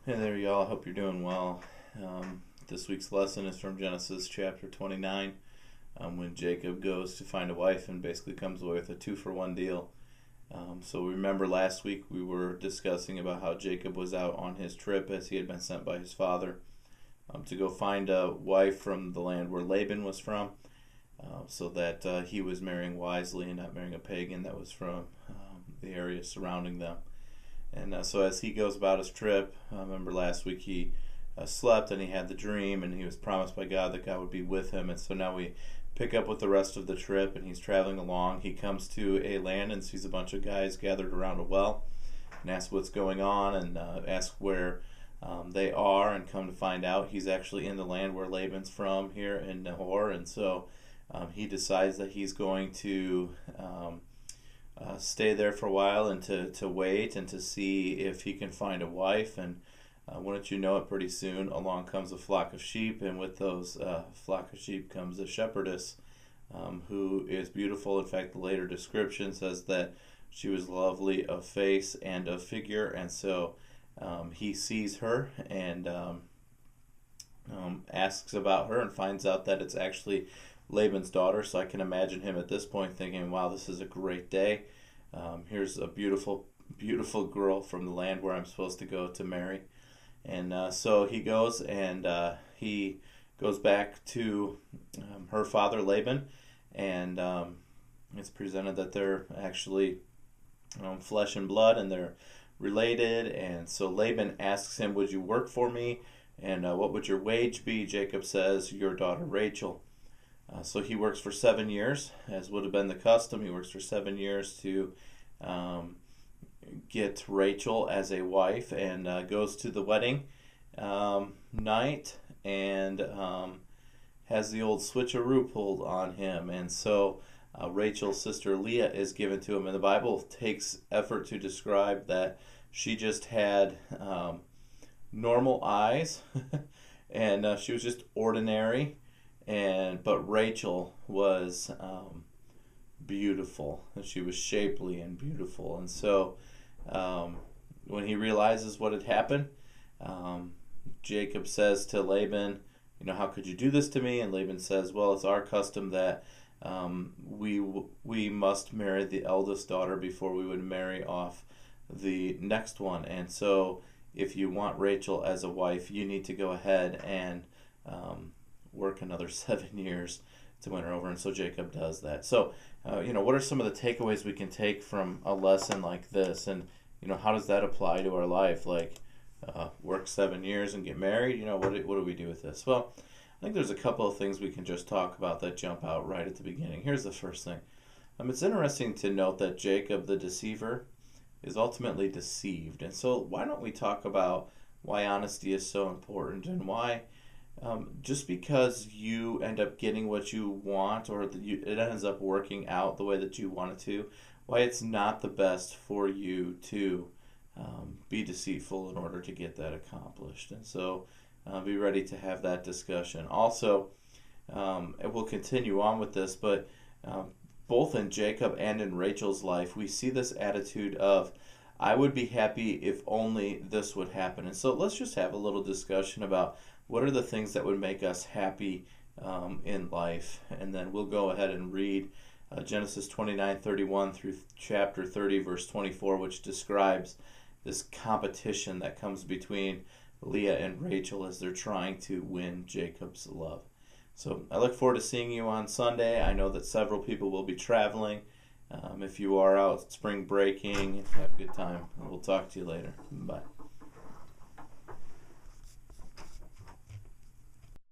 Hey there, y'all. I hope you're doing well. This week's lesson is from Genesis chapter 29, when Jacob goes to find a wife and basically comes away with a two-for-one deal. So remember last week we were discussing about how Jacob was out on his trip as he had been sent by his father to go find a wife from the land where Laban was from, so that he was marrying wisely and not marrying a pagan that was from the area surrounding them. And so as he goes about his trip, remember last week he slept and he had the dream and he was promised by God that God would be with him. And so now we pick up with the rest of the trip and he's traveling along. He comes to a land and sees a bunch of guys gathered around a well and asks what's going on and asks where they are, and come to find out he's actually in the land where Laban's from here in Nahor. And so he decides that he's going to stay there for a while and to wait and to see if he can find a wife. And wouldn't you know it, pretty soon along comes a flock of sheep, and with those flock of sheep comes a shepherdess who is beautiful. In fact, the later description says that she was lovely of face and of figure. And so he sees her and asks about her and finds out that it's actually Laban's daughter. So I can imagine him at this point thinking, wow, this is a great day. Here's a beautiful, beautiful girl from the land where I'm supposed to go to marry. And so he goes and he goes back to her father, Laban, and it's presented that they're actually flesh and blood and they're related. And so Laban asks him, would you work for me? And what would your wage be? Jacob says, your daughter Rachel. So he works for 7 years, as would have been the custom. He works for 7 years to get Rachel as a wife, and goes to the wedding night and has the old switcheroo pulled on him. And so Rachel's sister Leah is given to him, and the Bible takes effort to describe that she just had normal eyes and she was just ordinary. But Rachel was beautiful, and she was shapely and beautiful. And so when he realizes what had happened, Jacob says to Laban, how could you do this to me? And Laban says, well, it's our custom that we must marry the eldest daughter before we would marry off the next one. And so if you want Rachel as a wife, you need to go ahead and work another 7 years to win her over. And so Jacob does that. So what are some of the takeaways we can take from a lesson like this? And how does that apply to our life? Like work 7 years and get married? What do we do with this? Well, I think there's a couple of things we can just talk about that jump out right at the beginning. Here's the first thing. It's interesting to note that Jacob the deceiver is ultimately deceived. And so why don't we talk about why honesty is so important, and why just because you end up getting what you want, or it ends up working out the way that you want it to, why it's not the best for you to be deceitful in order to get that accomplished. And so be ready to have that discussion. Also, we'll continue on with this, but both in Jacob and in Rachel's life, we see this attitude of, I would be happy if only this would happen. And so let's just have a little discussion about what are the things that would make us happy in life. And then we'll go ahead and read Genesis 29:31 through chapter 30, verse 24, which describes this competition that comes between Leah and Rachel as they're trying to win Jacob's love. So I look forward to seeing you on Sunday. I know that several people will be traveling. If you are out spring breaking, have a good time. We'll talk to you later. Bye.